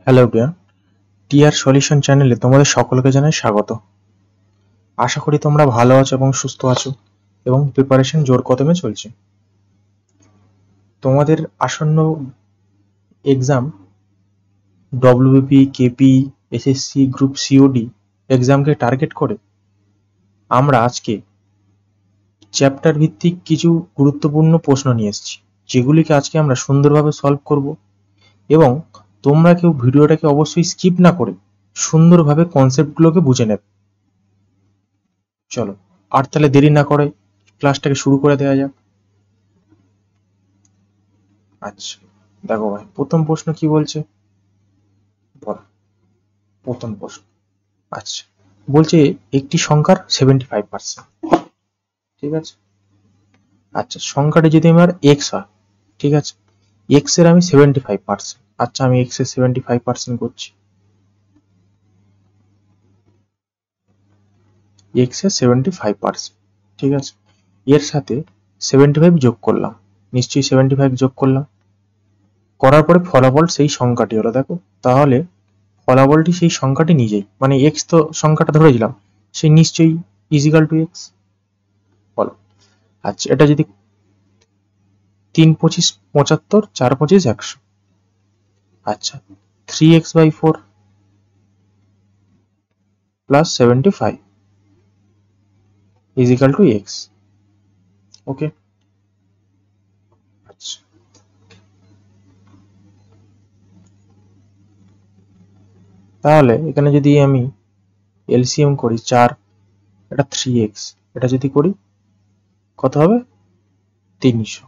Hello everyone, TR solution চ্যানেলে তোমাদের সকলকে জানাই স্বাগত। আশা করি তোমরা ভালো আছো এবং সুস্থ আছো এবং প্রিপারেশন জোর কদমে চলছে। তোমাদের আসন্ন exam WBP, KP, SSC, group C or D এক্সামকে টার্গেট করে আমরা আজকে চ্যাপ্টার ভিত্তিক কিছু গুরুত্বপূর্ণ প্রশ্ন নিয়ে এসেছি, যেগুলিকে আজকে আমরা সুন্দরভাবে সলভ করব এবং তোমরা কেউ ভিডিওটাকে অবশ্যই স্কিপ না করে সুন্দরভাবে কনসেপ্টগুলোকে বুঝে নেবে। চলো আর তাহলে দেরি না করে ক্লাসটাকে শুরু করে দেওয়া যাক। আচ্ছা দেখো ভাই, প্রথম প্রশ্ন কি বলছে বল। প্রথম প্রশ্ন আচ্ছা বলছে একটি সংখ্যার 75%। ঠিক আছে, আচ্ছা সংখ্যাটা যদি আমার এক্স হয়, ঠিক আছে, এক্স এর আমি 75%। আচ্ছা আমি এক্স এর 75% করছি, এক্স এর 75%। ঠিক আছে, এর সাথে 75 যোগ করলাম, নিশ্চয়ই 75 যোগ করলাম, করার পরে ফলাফল সেই সংখ্যাটি হলো। দেখো তাহলে ফলাফলটি সেই সংখ্যাটি নিজেই, মানে এক্স তো সংখ্যাটা ধরেছিলাম, সেই নিশ্চয়ই ইজিক্যাল টু এক্স। বলো আচ্ছা এটা যদি 3 25 75, 4 25 100। আচ্ছা 3x/4 plus 75 equal to X. Okay, আচ্ছা তাহলে এখানে যদি আমি এলসিএম করি 4, এটা 3x, এটা যদি করি কত হবে 300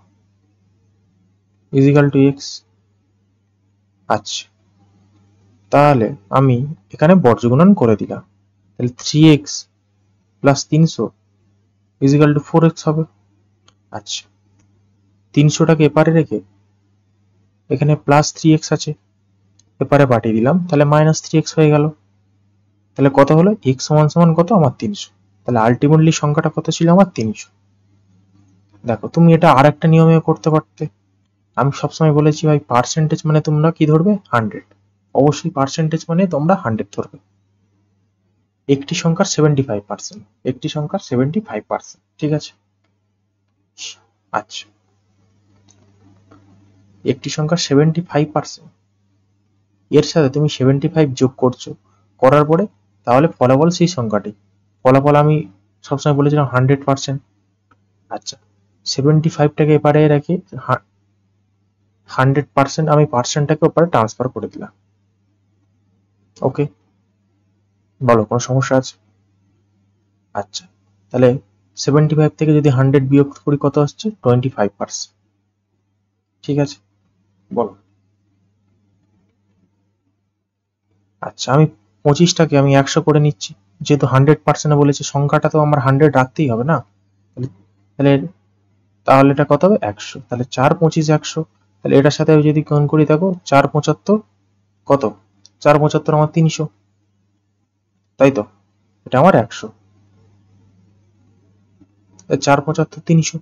ইজিক্যাল টু এক্স। আচ্ছা তাহলে আমি এখানে বর্গগুণন করে দিলাম, তাহলে 3x plus 300 is equal two 4x হবে। আচ্ছা 300টাকে এপারে রেখে এখানে প্লাস 3x আছে, এপারে পাঠিয়ে দিলাম, তাহলে মাইনাস 3x হয়ে গেল। তাহলে কত হলো x সমান সমান কত আমার 300। তাহলে আলটিমেটলি সংখ্যাটা কত ছিল আমার 300। দেখো তুমি এটা আর একটা নিয়মে করতে পারতে। আমি সবসময় বলেছি ভাই পার্সেন্টেজ মানে তোমরা কি ধরবে 100, অবশ্যই পার্সেন্টেজ মানে তোমরা 100 ধরবে। একটি সংখ্যার 75%, একটি সংখ্যার 75%। ঠিক আছে, আচ্ছা একটি সংখ্যার 75%, এর সাথে তুমি 75 যোগ করছো, করার পরে তাহলে ফলাফল সেই সংখ্যাটি। ফলাফল আমি সবসময় বলেছিলাম 100%। আচ্ছা 75টাকে এপারে রেখে 100% আমি পার্সেন্টটাকে ওপারে ট্রান্সফার করে দিলাম। ওকে বলো কোনো সমস্যা আছে? আচ্ছা তাহলে 75 থেকে যদি 100 বিয়োগ করি কত আসছে 25%। ঠিক আছে বলো। আচ্ছা আমি 25টাকে আমি 100 করে নিচ্ছি, যেহেতু 100% বলেছে সংখ্যাটা তো আমার 100 রাখতেই হবে না। তাহলে তাহলে এটা কত হবে 100, তাহলে 4 25 100। তাহলে এটার সাথে যদি গুণ করি দেখো 4 75 কত, 4 75 আমার 300, তাই তো, এটা আমার 100, 4 75 300।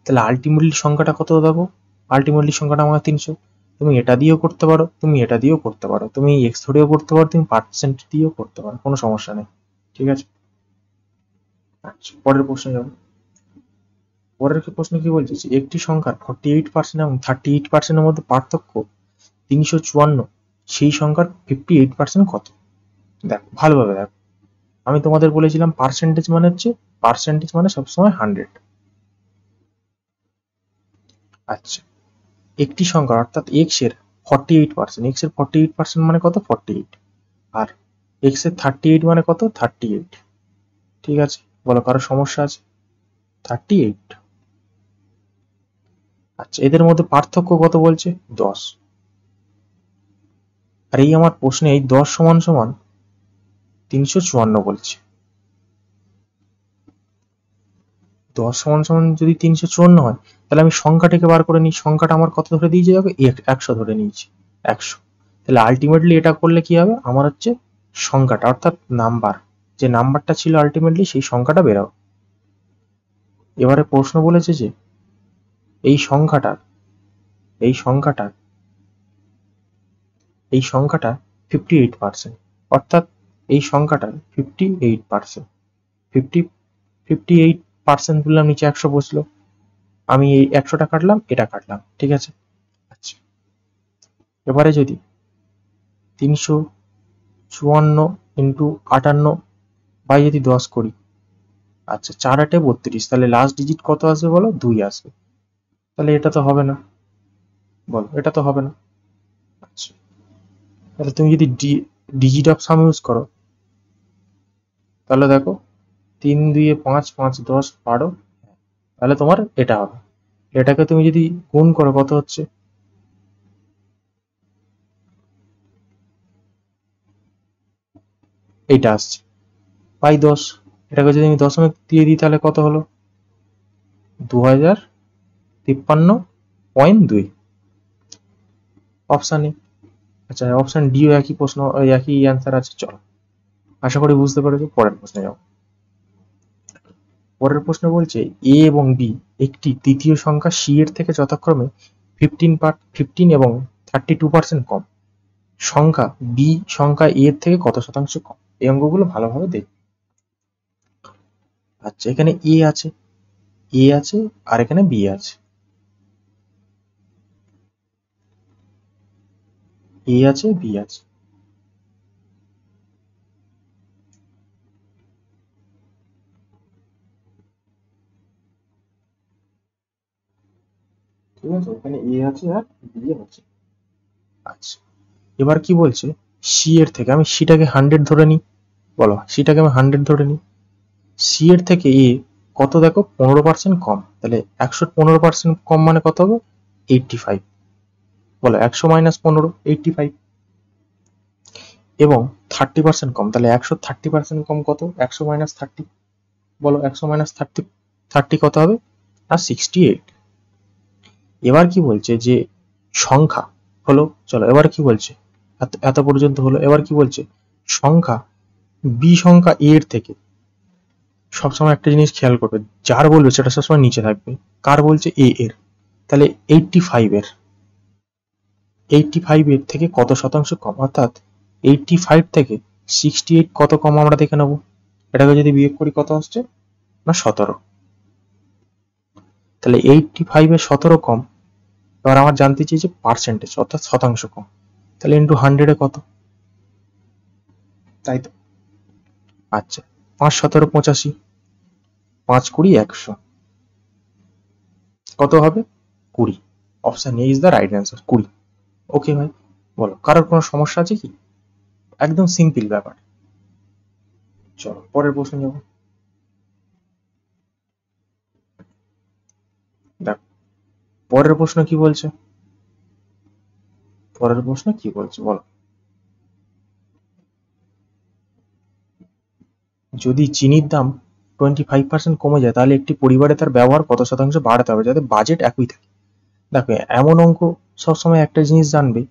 তাহলে আলটিমেটলি সংখ্যাটা কত দেখো, আলটিমেটলি সংখ্যাটা আমার 300। তুমি এটা দিয়েও করতে পারো, তুমি এটা দিয়েও করতে পারো, তুমি এক্স ধরেও করতে পারো, তুমি পার্সেন্ট দিয়েও করতে পারো, কোনো সমস্যা নেই। ঠিক আছে, আচ্ছা পরের প্রশ্নে যাবো। পরের প্রশ্ন কি বলছে, একটি সংখ্যার 48% এবং 38%-এর মধ্যে পার্থক্য 354, সেই সংখ্যার 58% কত? দেখো ভালোভাবে দেখো, আমি তোমাদের বলেছিলাম পার্সেন্টেজ মানে হচ্ছে, পার্সেন্টেজ মানে সবসময় 100। আচ্ছা একটি সংখ্যা অর্থাৎ এক্স এর 48%, এক্স এর 48% মানে কত 48, আর এক্স এর 38 মানে কত 38। ঠিক আছে বলো কারো সমস্যা আছে? 38। আচ্ছা এদের মধ্যে পার্থক্য কত বলছে 10, আর এই আমার প্রশ্নে এই 10 সমান সমান 354 বলছে। 10 সমান সমান যদি 354 হয়, তাহলে আমি সংখ্যাটাকে বার করে নিই, সংখ্যাটা আমার কত ধরে দিয়েছে দেখো 100 ধরে নিয়েছি, 100। তাহলে আলটিমেটলি এটা করলে কি হবে, আমার হচ্ছে সংখ্যাটা অর্থাৎ নাম্বার, যে নাম্বারটা ছিল আলটিমেটলি সেই সংখ্যাটা বেরোবে। এবারে প্রশ্ন বলেছে যে এই সংখ্যাটা, এই সংখ্যাটা, এই সংখ্যাটা 58%, অর্থাৎ এই সংখ্যাটার 58%। 58% বললাম, নিচে 100 বসলো, আমি এই 100টা কাটলাম, এটা কাটলাম, ঠিক আছে। আচ্ছা, এবারে যদি 354 ইন্টু 58 বাই যদি 10 করি, আচ্ছা 4 8 32, তাহলে লাস্ট ডিজিট কত আসবে বলো? 2 আসবে। তাহলে এটা তো হবে না, বলো, এটা তো হবে না। আচ্ছা, তাহলে তুমি যদি ডিজিট অফ সাম ইউজ করো, তাহলে দেখো 3 2 5 5 10 12, তাহলে তোমার এটা হবে। এটাকে তুমি যদি গুণ করো, কত হচ্ছে? এইটা আসছে বাই 10। এটাকে যদি আমি দশমিক দিয়ে দিই, তাহলে কত হলো? 2053.2 অপশানে। আচ্ছা, অপশান ডিও একই প্রশ্ন, একই অ্যান্সার আছে। চলো, আশা করি বুঝতে পেরেছো। পরের প্রশ্নে যাও। পরের প্রশ্ন বলছে এ এবং বি একটি তৃতীয় সংখ্যা সি এর থেকে যথাক্রমে 15 এবং 32% কম। সংখ্যা বি সংখ্যা এ এর থেকে কত শতাংশ কম? এই অঙ্কগুলো ভালোভাবে দেখ। আচ্ছা, এখানে এ আছে, আর এখানে বি আছে। এ আছে, বি আছে। ঠিক আছে, এখানে এ আছে আর বি আছে। আচ্ছা, এবার কি বলছে? সি এর থেকে, আমি সিটাকে 100 ধরে নিই, বলো, সিটাকে আমি 100 ধরে নিই। সি এর থেকে এ কত দেখো? 15% কম। তাহলে 115% কম মানে কত হবে? 85। বলো, 100 মাইনাস 15, 85। এবং 30% কম, তাহলে 130% কম কত? 100 মাইনাস 30, বলো, 100 মাইনাস 30 কত হবে? আর 68। এবার কি বলছে? যে সংখ্যা হলো, চলো এবার কি বলছে, এত পর্যন্ত হলো। এবার কি বলছে? সংখ্যা বি সংখ্যা এ এর থেকে, সবসময় একটা জিনিস খেয়াল করবে, যার বলবে সেটা সবসময় নিচে থাকবে। কার বলছে? এ এর। তাহলে 85 এর থেকে কত শতাংশ কম? অর্থাৎ 85 থেকে 68 কত কম আমরা দেখে নেবো। এটাকে যদি বিয়োগ করি, কত আসছে? না 17। তাহলে 85 এর 17 কম। এবার আমার জানতে চেয়েছে পার্সেন্টেজ, অর্থাৎ শতাংশ কম। তাহলে ইন্টু 100 কত? তাই তো। আচ্ছা, 5 17 85, 5 20 100, কত হবে? 20। Option A is the right answer, 20। ওকে ভাই, বলো, কারোর কোনো সমস্যা আছে কি? একদম সিম্পল ব্যাপার। চলো পরের প্রশ্ন যাবো। দেখো পরের প্রশ্ন কি বলছে। বলো, যদি চিনির দাম 25% কমে যায়, তাহলে একটি পরিবারে তার ব্যবহার কত শতাংশ বাড়াতে হবে যাতে বাজেট একই থাকে? দেখো, এমন অঙ্ক সবসময় একটা জিনিস জানবে,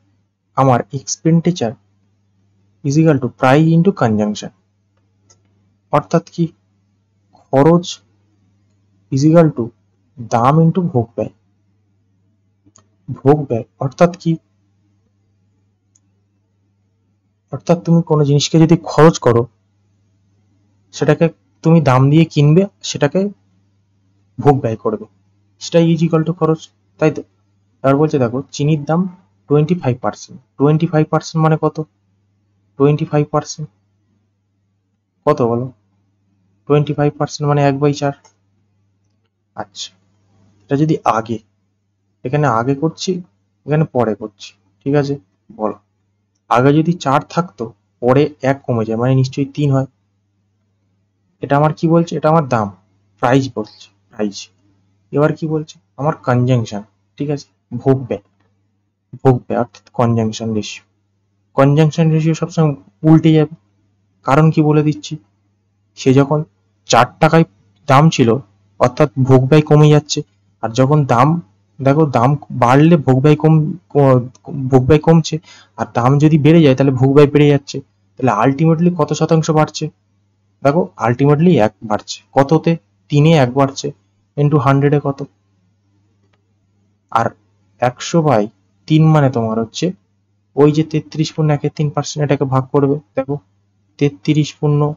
আমার expenditure is equal to price into conjunction. অর্থাৎ কি? খরচ ইজ ইকুয়াল টু দাম ইন্টু ভোগ ব্যয়। অর্থাৎ কি? অর্থাৎ তুমি কোনো জিনিসকে যদি খরচ করো, সেটাকে তুমি দাম দিয়ে কিনবে, সেটাকে ভোগ ব্যয় করবে, সেটাই ইজ ইকুয়াল টু খরচ, তাই তো। এবার বলছে দেখো, চিনির দাম 25%। 25% মানে কত? 25% কত বলো? 25% মানে 1/4। আচ্ছা, এটা যদি আগে, এখানে আগে করছি, এখানে পরে করছি, ঠিক আছে। বলো, আগে যদি 4 থাকতো, পরে 1 কমে যায়, মানে নিশ্চয়ই 3 হয়। এটা আমার কি বলছে? এটা আমার দাম, প্রাইস বলছে, প্রাইস। এবার কি বলছে? আমার কনজাংশন, ঠিক আছে, ভোগ ব্যয়। অর্থাৎ কনজাংশন রেশিও। কনজাংশন রেশিও সবসময় উল্টে যাবে। কারণ কি বলে দিচ্ছি, সে যখন 4 টাকায় দাম ছিল, অর্থাৎ ভোগ ব্যয় কমে যাচ্ছে। আর যখন দাম, দেখো, দাম বাড়লে ভোগ ব্যয় কমছে, আর দাম যদি বেড়ে যায় তাহলে ভোগ ব্যয় বেড়ে যাচ্ছে। তাহলে আলটিমেটলি কত শতাংশ বাড়ছে? দেখো, আলটিমেটলি 1 বাড়ছে। কততে? 3-এ 1 বাড়ছে, ইন্টু 100-এ কত? আর 100/3 মানে তোমার হচ্ছে ওই যে 33.13%, এটাকে ভাগ করবে, দেখো 33.13%,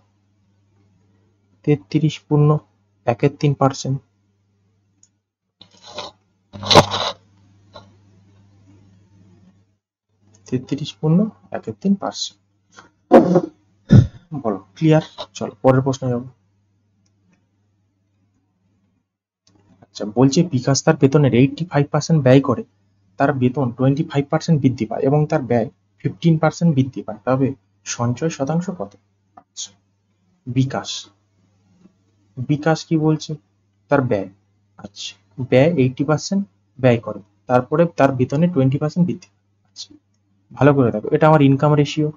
33.13%। বলো ক্লিয়ার? চলো পরের প্রশ্নে যাবো। আচ্ছা, বলছে বিকাশ তার বেতনের 85% ব্যয় করে, তার বেতন 25% বৃদ্ধি পায় এবং তার ব্যয় 15% বৃদ্ধি পায়, তবে সঞ্চয় শতাংশ কত? আচ্ছা, বিকাশ বিকাশ কি বলছে? তার ব্যয়, আচ্ছা, ব্যয় 80% ব্যয় করে, তারপরে তার বেতনে 20% বৃদ্ধি। আচ্ছা, ভালো করে দেখো, এটা আমার ইনকাম রেশিও,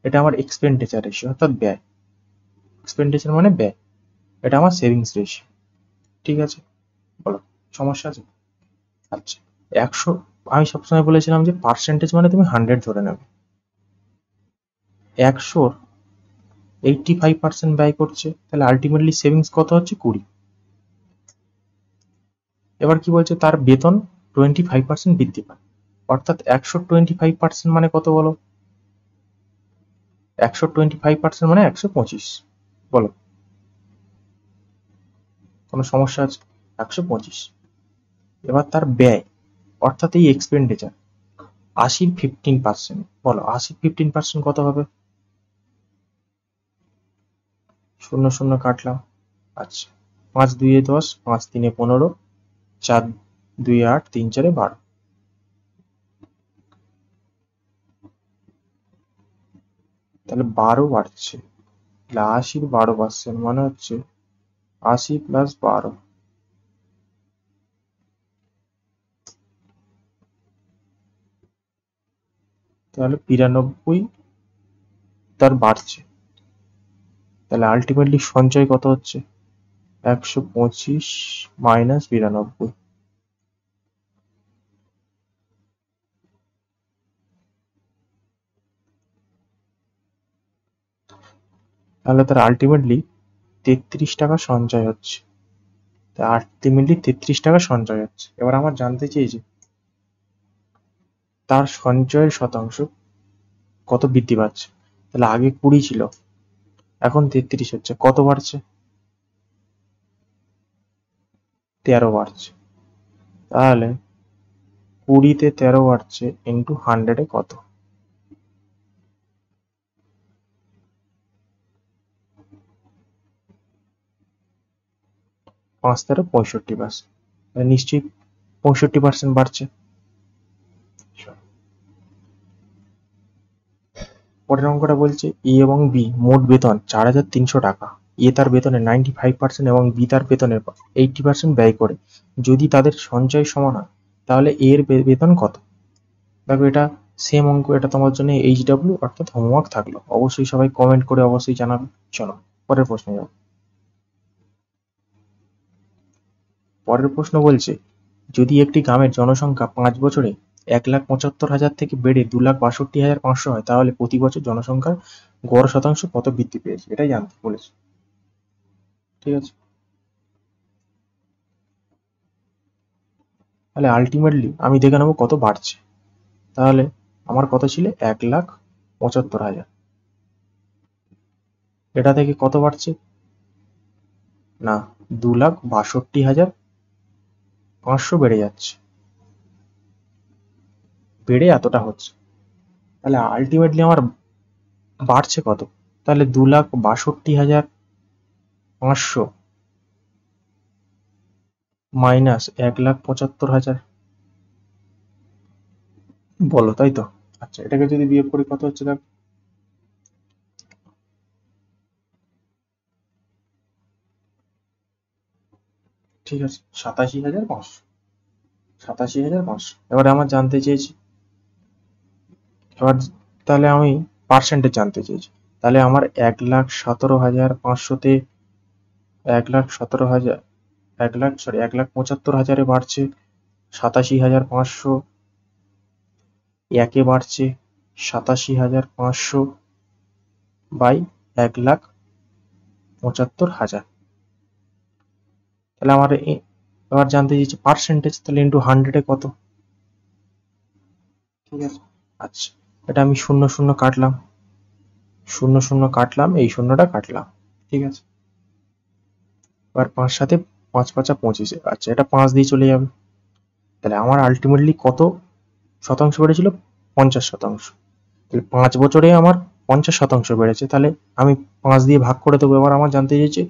এটা আমার এক্সপেন্ডিচার রেশিও, অর্থাৎ ব্যয়, এক্সপেন্ডিচার মানে ব্যয়, এটা আমার সেভিংস রেশিও। ঠিক আছে, বলো সমস্যা আছে? আচ্ছা, 100, আমি সবসময় বলেছিলাম যে পার্সেন্টেজ মানে তুমি 100 ধরে নেবে। 100-র 85% ব্যয় করছে, তাহলে আলটিমেটলি সেভিংস কত হচ্ছে? 20। এবার কি বলছে? তার বেতন 25% বৃদ্ধি পায়, অর্থাৎ 100 25% মানে কত বলো? 100 25% মানে 125। বলো কোনো সমস্যা আছে? 125। এবার তার ব্যয়, অর্থাৎ এই এক্সপেন্ডিচার 80-র 15%, বলো 80-র 15% কত হবে? 0 0 কাটলাম। আচ্ছা, 5 2 10, 5 3 15, 4 2 8, 3 4 12। তাহলে 12 বাড়ছে, 80-র 12% মানে হচ্ছে 80 প্লাস 12, তাহলে 92 তার বাড়ছে। তাহলে আলটিমেটলি সঞ্চয় কত হচ্ছে? 125 মাইনাস 92। তাহলে তার আলটিমেটলি 33 টাকা সঞ্চয় হচ্ছে। আলটিমেটলি 33 টাকা সঞ্চয় হচ্ছে। এবার আমার জানতে চেয়েছে তার সঞ্চয়ের শতাংশ কত বৃদ্ধি পাচ্ছে। তাহলে আগে 20 ছিল, এখন 33 হচ্ছে, কত বাড়ছে? 13 বাড়ছে। তাহলে 20-তে 13 বাড়ছে ইন্টু 100-এ কত? 5 13 65%, নিশ্চয়ই 65% বাড়ছে। পরের অঙ্কটা বলছে এ এবং বি মোট বেতন 4300 টাকা। এ তার বেতনের 95% এবং বি তার বেতনের 80% ব্যয় করে। যদি তাদের সঞ্চয় সমান হয় তাহলে এর বেতন কত? দেখো এটা সেম অঙ্ক, এটা তোমার জন্য HW অর্থাৎ হোমওয়ার্ক থাকলো, অবশ্যই সবাই কমেন্ট করে অবশ্যই জানাবে। চলো পরের প্রশ্নে যাও। পরের প্রশ্ন বলছে যদি একটি গ্রামের জনসংখ্যা 5 বছরে 1,75,000 থেকে বেড়ে 2,62,500 হয়, তাহলে প্রতি বছর জনসংখ্যার গড় শতাংশ কত বৃদ্ধি পেয়েছে? এটাই জানতে বলেছে। ঠিক আছে, তাহলে আলটিমেটলি আমি দেখে নেবো কত বাড়ছে। তাহলে আমার কত ছিল? 1,75,000, এটা থেকে কত বাড়ছে? না, 2,62,500 বেড়ে যাচ্ছে, বেড়ে এতটা হচ্ছে। তাহলে আলটিমেটলি আমার বাড়ছে কত? তাহলে 2,62,500 মাইনাস 1,75,000, বলো তাই তো? আচ্ছা, এটাকে যদি বিয়োগ করি কত হচ্ছে দেখ। ঠিক আছে, 87,500, 87,500। এবারে আমার জানতে চেয়েছি, এবার তাহলে আমি পার্সেন্টেজ জানতে চেয়েছি। তাহলে আমার 1,17,500-তে 1,17,000, 1,75,000-এ বাড়ছে 87,500, একে বাড়ছে 87,500 বাই 1,75,000। তাহলে আমার এবার জানতে চেয়েছি পার্সেন্টেজ, তাহলে ইন্টু 100-এ কত? ঠিক আছে, আচ্ছা, এটা আমি শূন্য শূন্য কাটলাম, শূন্য শূন্য কাটলাম, এই শূন্যটা কাটলাম, ঠিক আছে। এবার 5 সাথে 5 5 25, আচ্ছা এটা 5 দিয়ে চলে যাবে। তাহলে আমার আলটিমেটলি কত শতাংশ বেড়েছিল? 50%। তাহলে 5 বছরে আমার 50% বেড়েছে। তাহলে আমি 5 দিয়ে ভাগ করে দেবো। এবার আমার জানতে চাইছে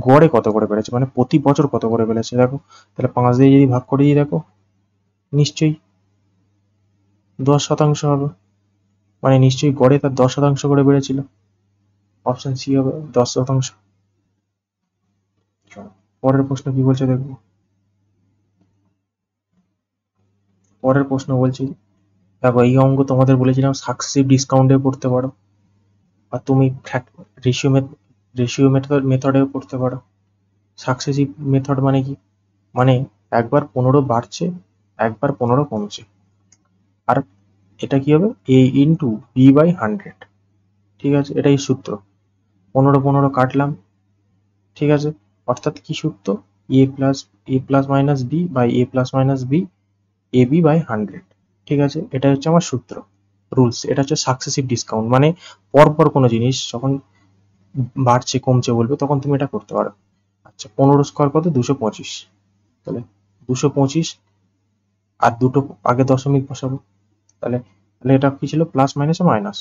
গড়ে কত করে বেড়েছে, মানে প্রতি বছর কত করে বেড়েছে। দেখো, তাহলে 5 দিয়ে যদি ভাগ করে দিই, দেখো নিশ্চয়ই 10% হবে, মানে নিশ্চয়ই গড়ে তার 10% করে বেড়েছিল। অপশন সি হবে 10%। পরের প্রশ্ন কি বলছে দেখবো। পরের প্রশ্ন বলছি, দেখো এই অঙ্ক তোমাদের বলেছিলাম সাকসেসিভ ডিসকাউন্টে পড়তে পারো, আর তুমি রেশিও মেথডেও পড়তে পারো। সাকসেসিভ মেথড মানে কি? মানে একবার 15 বাড়ছে, একবার 15 কমছে। আর এটা কি হবে? a ইন্টু বি বাই 100, ঠিক আছে, এটাই সূত্র। 15 কাটলাম, ঠিক আছে, অর্থাৎ কি সূত্র? A plus minus B by A plus minus B, A B by 100, ঠিক আছে, এটা হচ্ছে আমার সূত্র, রুলস। এটা হচ্ছে সাকসেসিভ ডিসকাউন্ট, মানে পরপর কোনো জিনিস যখন বাড়ছে কমছে বলবে তখন তুমি এটা করতে পারো। আচ্ছা, 15 স্কোয়ার কত? 225। তাহলে 225, আর দুটো আগে দশমিক বসাবো। তাহলে তাহলে এটা কি ছিল? প্লাস মাইনাসে মাইনাস।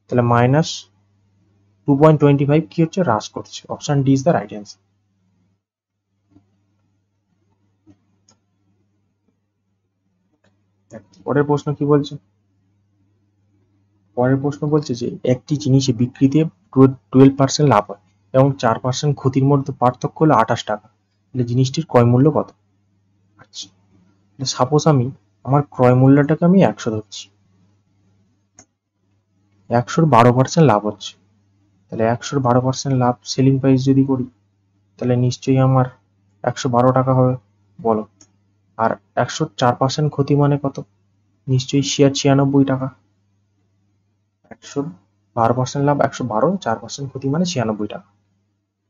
তাহলে মাইনাস 2.25 কি হচ্ছে? হ্রাস করছে। Option D is the right answer. পরের প্রশ্ন কি বলছে? পরের প্রশ্ন বলছে যে একটি জিনিসে বিক্রিতে 12% লাভ হয় এবং 4% ক্ষতির মধ্যে পার্থক্য হলো 28 টাকা, তাহলে জিনিসটির ক্রয় মূল্য কত? আচ্ছা, সাপোজ আমার ক্রয় মূল্যটাকে আমি 100 ধরছি, 100-র 12% লাভ হচ্ছে। তাহলে 100-র 12% লাভ সেলিং প্রাইস যদি করি, তাহলে নিশ্চয়ই আমার 112 টাকা হবে, বলো। আর 100-র 4% ক্ষতি মানে কত? নিশ্চয়ই 96 টাকা। 100-র 12% লাভ 112, 4% ক্ষতি মানে 96 টাকা।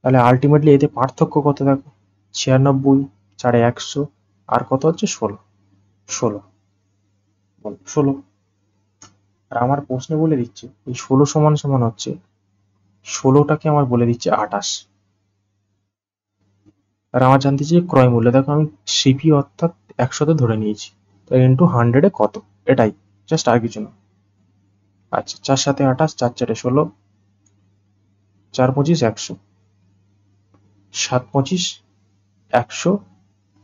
তাহলে আলটিমেটলি এতে পার্থক্য কত? দেখো, 96, 4 100, আর কত হচ্ছে? 16। 16, বলো 16। আর আমার প্রশ্নে বলে দিচ্ছে এই 16 সমান সমান হচ্ছে, 16টাকে আমার বলে দিচ্ছে 28। আর আমার জানতে চাই ক্রয় মূল্য। দেখো আমি সিপি অর্থাৎ 100তে ধরে নিয়েছি, তো ইন্টু 100-এ কত, এটাই, জাস্ট আর কিছু না। আচ্ছা, 4 7 28, 4 4 16, 4 25 100, 7 25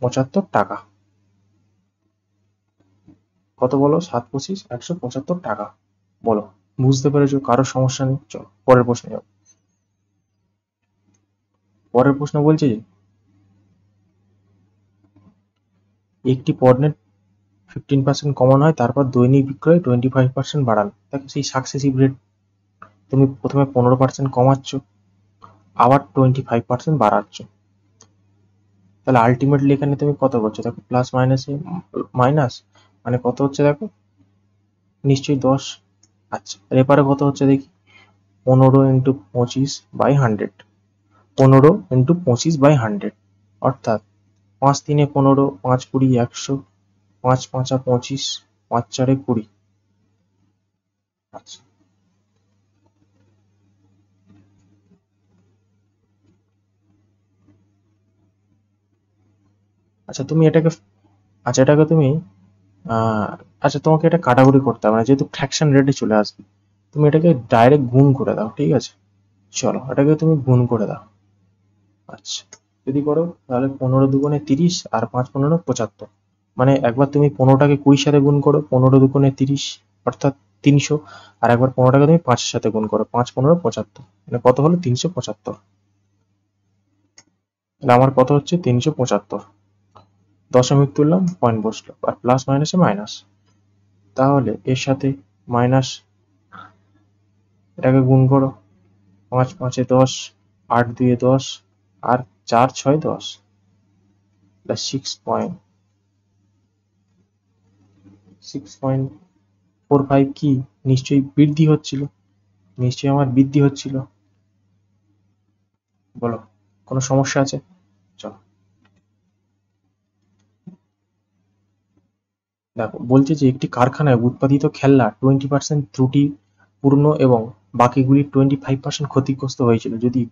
175 টাকা। কত বলো? 7 25 175 টাকা, বলো। বুঝতে পেরেছো? কারো সমস্যা নেই? চলো পরের প্রশ্নে যাও। পরের প্রশ্ন বলছে যে একটি পণ্যের 15% কমানো হয়, তারপর দৈনিক বিক্রয় 25% বাড়ানো। দেখো সেই সাকসেসিভ রেট, তুমি প্রথমে 15% কমাচ্ছ, আবার 25% বাড়াচ্ছ। তাহলে আলটিমেটলি এখানে তুমি কত করছো? দেখো প্লাস মাইনাসে মাইনাস, মানে কত হচ্ছে দেখো, নিশ্চয়ই 10। আচ্ছা, এরপরে কত হচ্ছে দেখি, 15 × 25/100, 15 × 25/100, অর্থাৎ 5 3 15, 5 20 100, 5 5 25, 5 4 20। আচ্ছা, আচ্ছা তুমি এটাকে, আচ্ছা এটাকে তুমি আহ, আচ্ছা তোমাকে এটা কাটাকুটি করতে হবে না, যেহেতু ফ্র্যাকশন রেটে চলে আসবে। তুমি এটাকে ডাইরেক্ট গুণ করে দাও, ঠিক আছে। চলো এটাকে তুমি গুণ করে দাও। আচ্ছা, যদি করো তাহলে 15 দুগুণে 30, আর 5 15 75। মানে একবার তুমি 15টাকে 20 সাথে গুণ করো, 15 দুগুণে 30, অর্থাৎ 300। আর একবার 15টাকে তুমি 5-এর সাথে গুণ করো, 5 15 75, মানে কত হলো? 375। তাহলে আমার কত হচ্ছে? 375। দশমিক তুললাম, পয়েন্ট বসলো, আর প্লাস মাইনাসে মাইনাস। তাহলে এর সাথে মাইনাস, এটাকে গুণ করো, 5 5 10, 8 2 10, আর 4 6 10, 6.45 কি? নিশ্চয়ই বৃদ্ধি হচ্ছিল, নিশ্চয়ই আমার বৃদ্ধি হচ্ছিল, বলো কোনো সমস্যা আছে? চলো। দেখো বলছে যে একটি কারখানায় উৎপাদিত খেলনা 20% ত্রুটিপূর্ণ এবং বাকিগুলি 25% ক্ষতিগ্রস্ত হয়েছিল। যদি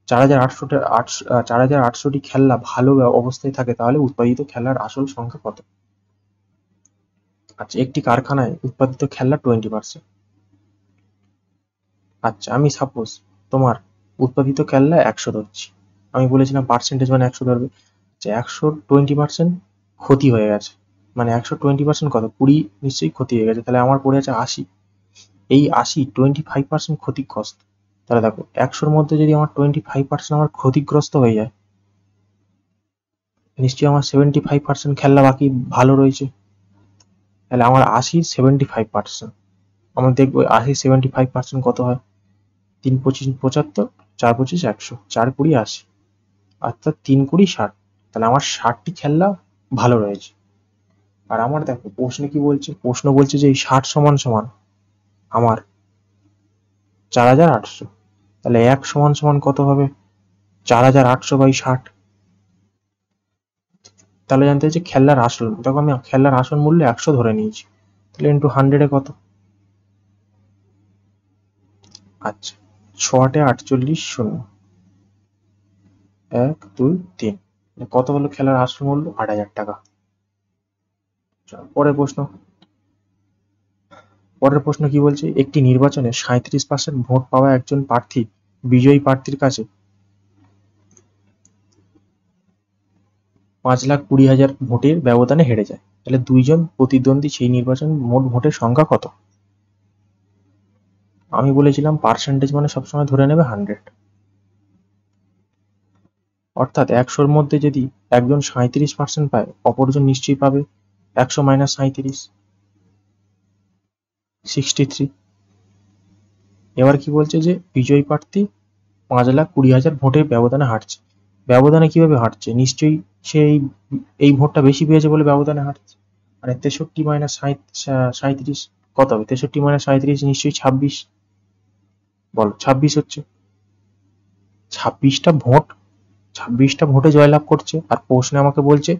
4,800টি খেলনা ভালো অবস্থায় থাকে তাহলে উৎপাদিত খেলনার আসল সংখ্যা কত? আচ্ছা, একটি কারখানায় উৎপাদিত খেলনা 20%। আচ্ছা, আমি সাপোজ তোমার উৎপাদিত খেলনা 100 ধরছি। আমি বলেছিলাম পার্সেন্টেজ মানে 100 ধরবে। আচ্ছা, 100 20% ক্ষতি হয়ে গেছে, মানে 120% কত? 20 নিশ্চয়ই ক্ষতি হয়ে গেছে, তাহলে আমার পড়ে আছে 80। এই 80 25% ক্ষতিগ্রস্ত। তাহলে দেখো 100-র মধ্যে যদি আমার 25% আমার ক্ষতিগ্রস্ত হয়ে যায়, নিশ্চয়ই আমার 75% খেলনা বাকি ভালো রয়েছে। তাহলে আমার 80 75%, আমরা দেখবো 80 75% কত হয়। 3 25 75, 4 25 100, 4 20 80, অর্থাৎ 3 20 60। তাহলে আমার 60টি খেলনা ভালো রয়েছে। আর আমার দেখো প্রশ্নে কি বলছে, প্রশ্ন বলছে যে এই 60 সমান সমান আমার 4,800। তাহলে 1 সমান সমান কত হবে? 4,800/60। তাহলে জানতে হচ্ছে খেলনার আসল। দেখো আমি খেলনার আসল মূল্য 100 ধরে নিয়েছি, তাহলে ইন্টু 100-এ কত? আচ্ছা, 6 48 শূন্য, 1 2 3, কত হলো খেলার আসল মূল্য? 8,000 টাকা। পরের প্রশ্ন। পরের প্রশ্ন কি বলছে, একটি নির্বাচনে 37% ভোট পাওয়া একজন প্রার্থী বিজয়ী প্রার্থীর কাছে 5,20,000 ভোটের ব্যবধানে হেরে যায়। তাহলে দুইজন প্রতিদ্বন্দ্বী সেই নির্বাচন মোট ভোটের সংখ্যা কত? আমি বলেছিলাম পার্সেন্টেজ মানে সবসময় ধরে নেবে 100। অর্থাৎ 100-র মধ্যে যদি একজন 37% পায়, অপরজন নিশ্চয়ই পাবে 100 - 37, 63। এবার কি বলছে যে বিজয়ী প্রার্থী 5,20,000 ভোটের ব্যবধানে হারছে। ব্যবধানে কিভাবে হারছে? নিশ্চয়ই সে এই ভোটটা বেশি পেয়েছে বলে ব্যবধানে হারছে। মানে 63 - 37 কত হবে? 63 - 37 নিশ্চয়ই 26। বলো 26 হচ্ছে। 26টা ভোটে জয়লাভ করছে, আর প্রশ্নে আমাকে বলছে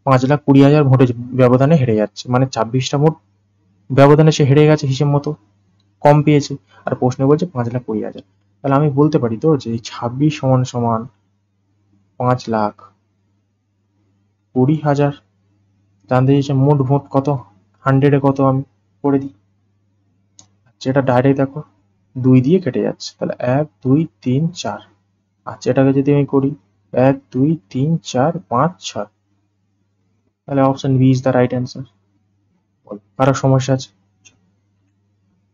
5,20,000 ভোটে ব্যবধানে হেরে যাচ্ছে, মানে 26টা ভোট ব্যবধানে সে হেরে গেছে, হিসেব মতো কম পেয়েছে। আর প্রশ্নে বলছে 5,20,000। তাহলে আমি বলতে পারি তো যে 26 সমান সমান 5,20,000। জানতে চাইছে মোট ভোট কত, 100-এ কত, আমি করে দিই। যেটা ডাইরেক্ট দেখো 2 দিয়ে কেটে যাচ্ছে, তাহলে 1 2 3 4। আচ্ছা, এটাকে যদি আমি করি 1 2 3 4 5 6, তাহলে option B is the right answer. কারো সমস্যা আছে?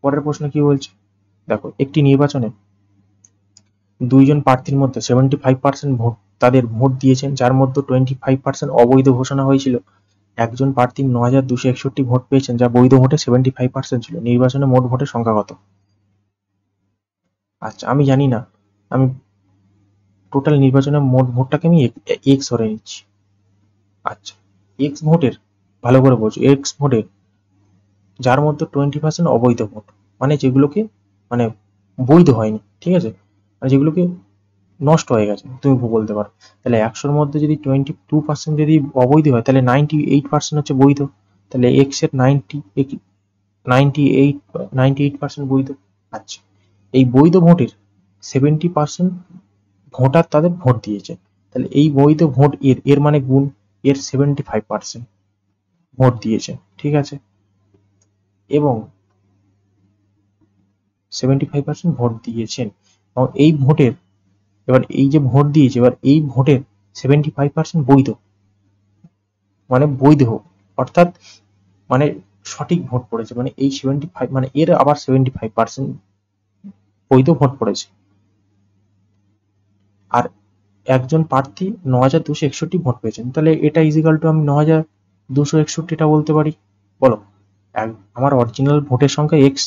পরের প্রশ্ন কি বলছে, দেখো একটি নির্বাচনে দুইজন প্রার্থীর মধ্যে 75% ভোট তাদের ভোট দিয়েছেন, যার মধ্যে 25% অবৈধ ঘোষণা হয়েছিল। একজন প্রার্থী 9,261 ভোট পেয়েছেন, যা বৈধ ভোটে 75% ছিল। নির্বাচনে মোট ভোটের সংখ্যা কত? আচ্ছা, আমি জানি না, আমি টোটাল নির্বাচনের মোট ভোটটাকে আমি এক্স ধরে নিচ্ছি। আচ্ছা, এক্স ভোটের, ভালো করে বোঝো, এক্স ভোটের যার মধ্যে 20% অবৈধ ভোট, মানে যেগুলোকে মানে বৈধ হয়নি, ঠিক আছে, মানে যেগুলোকে নষ্ট হয়ে গেছে তুমি বলতে পারো। তাহলে 100-র মধ্যে যদি 22% যদি অবৈধ হয়, তাহলে 98% হচ্ছে বৈধ। তাহলে এক্স এর 98% বৈধ। আচ্ছা, এই বৈধ ভোটের 70% ভোটার তাদের ভোট দিয়েছে। তাহলে এই বৈধ ভোট এর মানে গুণ এর 75% ভোট দিয়েছে, ঠিক আছে, এবং 75% ভোট দিয়েছেন। এবং এই ভোটের, এবার এই যে ভোট দিয়েছে, এবার এই ভোটের 75% বৈধ, মানে বৈধ, অর্থাৎ মানে সঠিক ভোট পড়েছে, মানে এই 75 মানে এর আবার 75% বৈধ ভোট পড়েছে। আর একজন প্রার্থী 9,261 ভোট পেয়েছেন, তাহলে এটা ইজিক্যাল টু আমি 9,261টা বলতে পারি। বলো, আমার অরিজিনাল ভোটের সংখ্যা এক্স,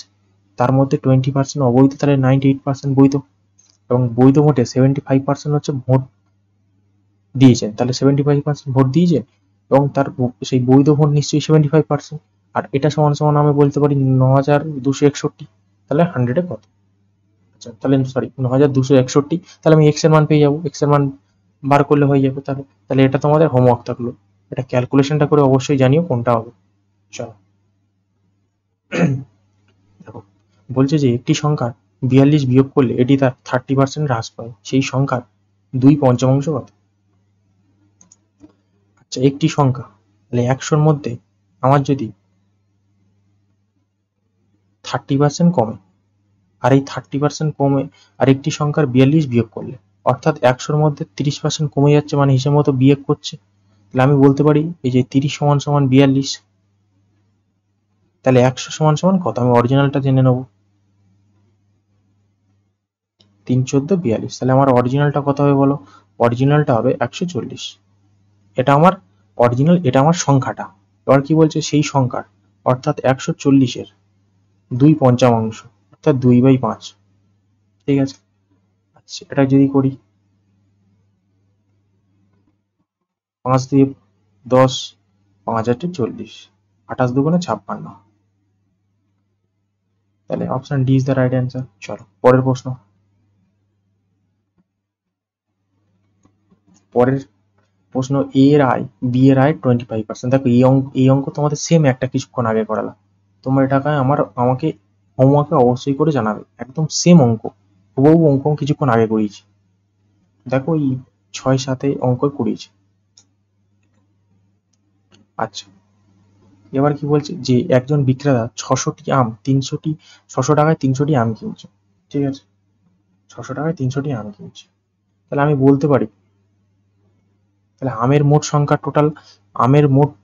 তার মধ্যে 20% অবৈধ, তাহলে 98% বৈধ, এবং বৈধ ভোটে 75% হচ্ছে ভোট দিয়েছেন, তাহলে 75% ভোট দিয়েছেন, এবং তার সেই বৈধ ভোট নিশ্চয়ই 75%। আর এটা সমান সমান আমি বলতে পারি 9,261, তাহলে 100-এ কত? আচ্ছা, তাহলে সরি 9,261, তাহলে আমি এক্স এর মান পেয়ে যাবো, এক্স এর মান বার করলে হয়ে যাবে। তাহলে তাহলে এটা তোমাদের হোমওয়ার্ক থাকলো, এটা ক্যালকুলেশনটা করে অবশ্যই জানিও কোনটা হবে। চলো দেখো, বলছে যে একটি সংখ্যার 42 বিয়োগ করলে এটি তার 30% হ্রাস পায়, সেই সংখ্যার 2/5 কত? আচ্ছা, একটি সংখ্যা, তাহলে 100-র মধ্যে আমার যদি 30% কমে, আর এই 30% কমে আরেকটি সংখ্যার 42 বিয়োগ করলে, অর্থাৎ 100-র মধ্যে 30% কমে যাচ্ছে, মানে হিসেব মতো বিয়োগ করছে, তাহলে আমি বলতে পারি এই যে 30 সমান সমান 42। তাহলে 100 সমান সমান কত? আমি অরিজিনালটা জেনে নেব। 3 14 42। তাহলে আমার অরিজিনালটা কত হবে বলো? অরিজিনালটা হবে 140। এটা আমার অরিজিনাল, এটা আমার সংখ্যাটা। এবার কি বলছে? সেই সংখ্যার, অর্থাৎ 140-এর 2/5, অর্থাৎ 2/5। ঠিক আছে। আচ্ছা, এটা যদি করি 5 দিয়ে 10, 5 8 40, 28 দুগুণে 56। তাহলে option D is the right answer. চলো পরের প্রশ্ন। পরের প্রশ্ন, এ এর আয় বি এর আয় 25%। দেখো এই অঙ্ক তোমাদের সেম একটা কিছুক্ষণ আগে করালাম। তোমরা এটাকে আমাকে হোমওয়ার্কে অবশ্যই করে জানাবে। একদম সেম অঙ্ক, হুবহু অঙ্ক কিছুক্ষণ আগে করিয়েছি। দেখো এই 6-7 অঙ্ক করিয়েছি। আচ্ছা, এবার কি বলছে যে একজন বিক্রেতা 600 টাকায় 300টি আম কিনছে। ঠিক আছে, 600 টাকায় 300টি আম কিনছে। তাহলে আমি বলতে পারি, তাহলে আমের মোট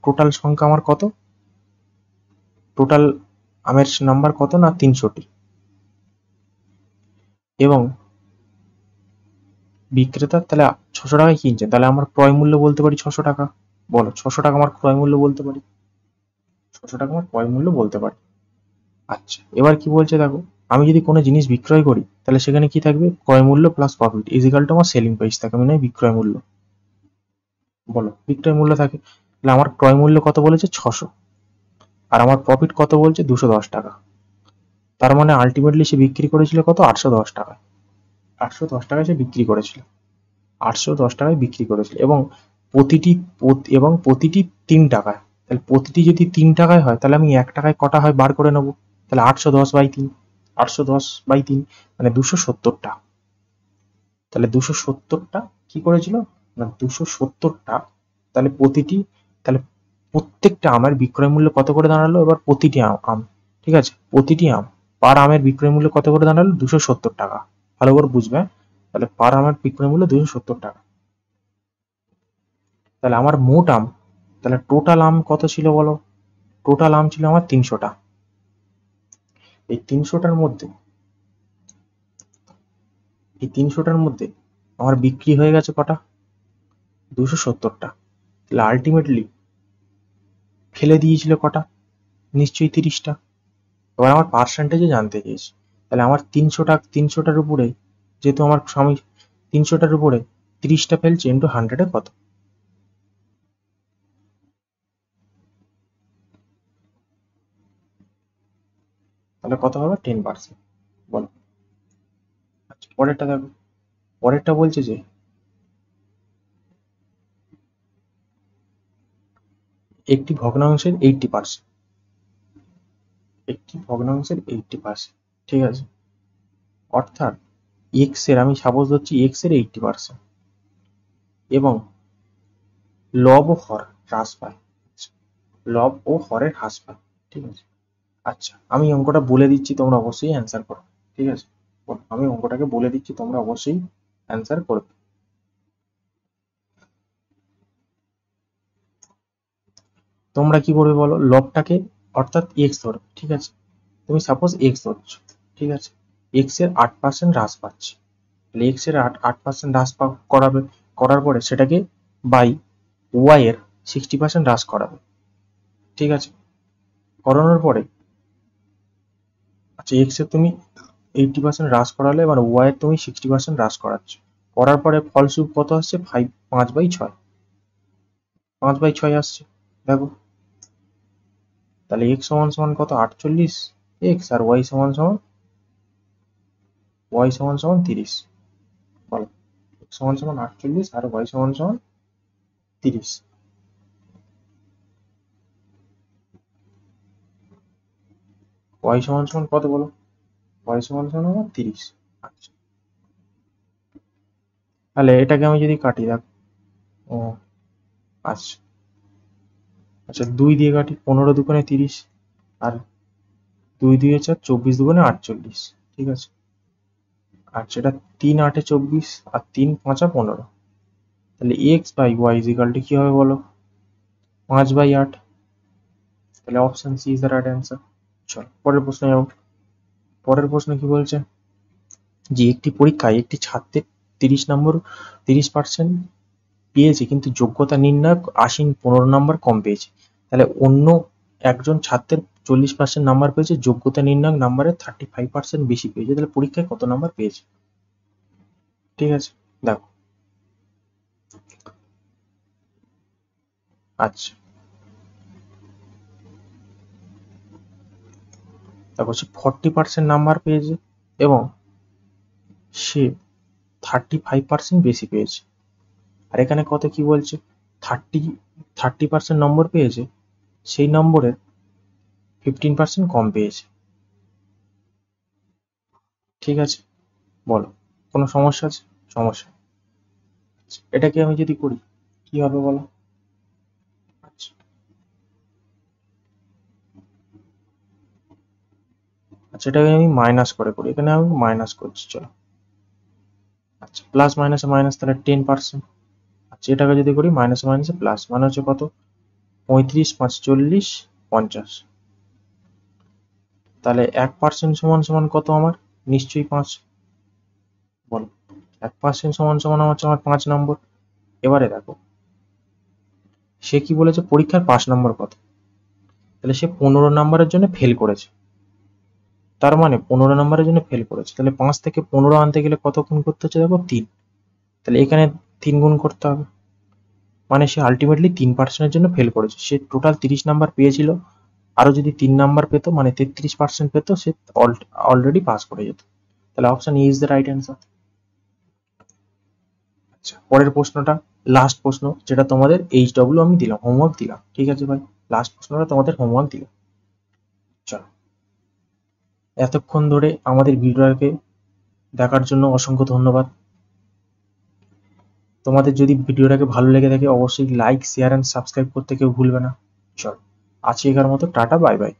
টোটাল সংখ্যা আমার কত? টোটাল আমের নাম্বার কত না 300টি। এবং বিক্রেতা তাহলে 600 টাকায় কিনছে, তাহলে আমার ক্রয় মূল্য বলতে পারি 600 টাকা। বলো, 600 টাকা আমার ক্রয় মূল্য বলতে পারি। 600 টাকা আমার ক্রয় মূল্য বলতে পারি। আচ্ছা, এবার কি বলছে দেখো, আমি যদি কোনো জিনিস বিক্রয় করি, তাহলে সেখানে কি থাকবে? ক্রয় মূল্য প্লাস প্রফিট ইজিক্যাল টু আমার সেলিং প্রাইস থাকে, মানে বিক্রয় মূল্য। বলো, বিক্রয় মূল্য থাকে। তাহলে আমার ক্রয় মূল্য কত বলেছে? 600। আর আমার প্রফিট কত বলছে? 210 টাকা। তার মানে আলটিমেটলি সে বিক্রি করেছিল কত? 810 টাকায়। 810 টাকায় সে বিক্রি করেছিল। 810 টাকায় বিক্রি করেছিল, এবং প্রতিটি 3 টাকায়। তাহলে প্রতিটি যদি 3 টাকায় হয়, তাহলে আমি 1 টাকায় কটা হয় বার করে নেবো। তাহলে 810/3, 810/3 মানে 270টা। তাহলে 270টা কি করেছিল না, 270টা। তাহলে তাহলে প্রত্যেকটা আমের বিক্রয় মূল্য কত করে দাঁড়ালো? এবার প্রতিটি আম, ঠিক আছে, প্রতিটি আম পার আমের বিক্রয় মূল্য কত করে দাঁড়ালো? 270 টাকা। ভালো করে বুঝবে। তাহলে পার আমের বিক্রয় মূল্য 270 টাকা। তাহলে আমার মোট আম, তাহলে টোটাল আম কত ছিল বলো? টোটাল আম ছিল আমার 300টা। এই 300টার মধ্যে আমার বিক্রি হয়ে গেছে কটা? 270টা। তাহলে আলটিমেটলি ফেলে দিয়েছিল কটা? নিশ্চয়ই 30টা। এবার আমার পার্সেন্টেজে জানতে চেয়েছি। তাহলে আমার 300টার উপরে, যেহেতু আমার স্বামী 300টার উপরে 30টা ফেলছে, ইন্টু 100-এ কত? তাহলে কত হবে? 10%। বলো। আচ্ছা, পরেরটা দেখো। পরেরটা বলছে যে একটি ভগ্নাংশের 80%, একটি ভগ্নাংশের 80%, ঠিক আছে, অর্থাৎ এক্স এর, আমি সাপোজ ধরছি এক্স এর 80%, এবং লব ও হর হ্রাস পায়। লব ও হরের হ্রাস পায়। ঠিক আছে। আচ্ছা, আমি অঙ্কটা বলে দিচ্ছি, তোমরা অবশ্যই অ্যান্সার করো। ঠিক আছে, আমি অঙ্কটাকে বলে দিচ্ছি, তোমরা অবশ্যই অ্যান্সার করবে। তোমরা কি করবে বলো? লবটাকে, অর্থাৎ এক্স ধরবে। ঠিক আছে, তুমি সাপোজ এক্স ধরছো। ঠিক আছে, এক্স এর 8% হ্রাস পাচ্ছে। তাহলে এক্স এর 8% হ্রাস করাবে, করার পরে সেটাকে বাই ওয়াই এর 60% হ্রাস করাবে। ঠিক আছে, করানোর পরে, আচ্ছা, এক্স এর তুমি 80% হ্রাস করালে, এবার ওয়াই এর তুমি 60% হ্রাস করাচ্ছ। করার পরে ফলস্বরূপ কত আসছে? 5/6। 5/6 আসছে। দেখো, তাহলে এক্স সমান সমান কত? 48 এক্স, আর ওয়াই সমান সমান 30। বলো, এক্স সমান সমান 48 আর ওয়াই সমান সমান 30। y সমান সমান কত বলো? y সমান সমান আমার 30। আচ্ছা, তাহলে এটাকে আমি যদি কাটি, দেখ, ও আচ্ছা আচ্ছা 2 দিয়ে কাটি, 15 দুগুণে 30, আর 2 2 4, 24 দুগুণে 48, ঠিক আছে। আচ্ছা, এটা 3 8 24 আর 3 5 15, তাহলে X by Y is equal to কি হবে বলো? 5/8। তাহলে option C is the right answer. চল পরের প্রশ্নে যাবো। পরের প্রশ্ন কি বলছে, যে একটি পরীক্ষায় একটি ছাত্রের 30% পেয়েছে, কিন্তু যোগ্যতা নির্ণায়ক 15 নম্বর কম পেয়েছে। তাহলে অন্য একজন ছাত্রের 40% নাম্বার পেয়েছে, যোগ্যতা নির্ণায়ক নাম্বারের 35% বেশি পেয়েছে, তাহলে পরীক্ষায় কত নাম্বার পেয়েছে? ঠিক আছে, দেখো। আচ্ছা, দেখো, সে 40% নাম্বার পেয়েছে এবং সে 35% বেশি পেয়েছে। আর এখানে কত কি বলছে, 30% নম্বর পেয়েছে, সেই নম্বরের 15% কম পেয়েছে। ঠিক আছে, বলো কোনো সমস্যা আছে? সমস্যা। আচ্ছা, এটাকে আমি যদি করি কি হবে বলো? আচ্ছা আচ্ছা, এটাকে আমি মাইনাস করে করি, এখানে আমি মাইনাস করছি, চলো। আচ্ছা, প্লাস মাইনাসে মাইনাস, তাহলে 10%। আচ্ছা, এটাকে যদি করি মাইনাসে মাইনাসে প্লাস, মানে হচ্ছে কত? 35 5 40 50। তাহলে 1% সমান সমান কত আমার? নিশ্চয়ই 5। বলো, 1% সমান সমান হচ্ছে আমার 5 নম্বর। এবারে দেখো, সে কি বলেছে, পরীক্ষার 5 নম্বর কত? তাহলে সে 15 নম্বরের জন্য ফেল করেছে। তার মানে 15 নম্বরের জন্য ফেল করেছে, তাহলে 5 থেকে 15 আনতে গেলে কত গুণ করতে হচ্ছে দেখো? 3। তাহলে এখানে 3 গুণ করতে হবে, মানে সে আলটিমেটলি 3% জন্য ফেল করেছে। সে টোটাল 30 নাম্বার পেয়েছিল, আরো যদি 3 নাম্বার পেতো, মানে 33% পেতো, সে অলরেডি পাস করে যেত। তাহলে option E is the right answer. আচ্ছা, পরের প্রশ্নটা, লাস্ট প্রশ্ন, যেটা তোমাদের HW আমি দিলাম, হোমওয়ার্ক দিলাম, ঠিক আছে ভাই? লাস্ট প্রশ্নটা তোমাদের হোমওয়ার্ক দিলাম। চলো, এতক্ষণ ধরে আমাদের ভিডিওটাকে দেখার জন্য অসংখ্য ধন্যবাদ। তোমাদের যদি ভিডিওটাকে ভালো লেগে থাকে, অবশ্যই লাইক, শেয়ার এন্ড সাবস্ক্রাইব করতে কেউ ভুলবে না। চল, আজকেকার মতো টাটা, বাই বাই।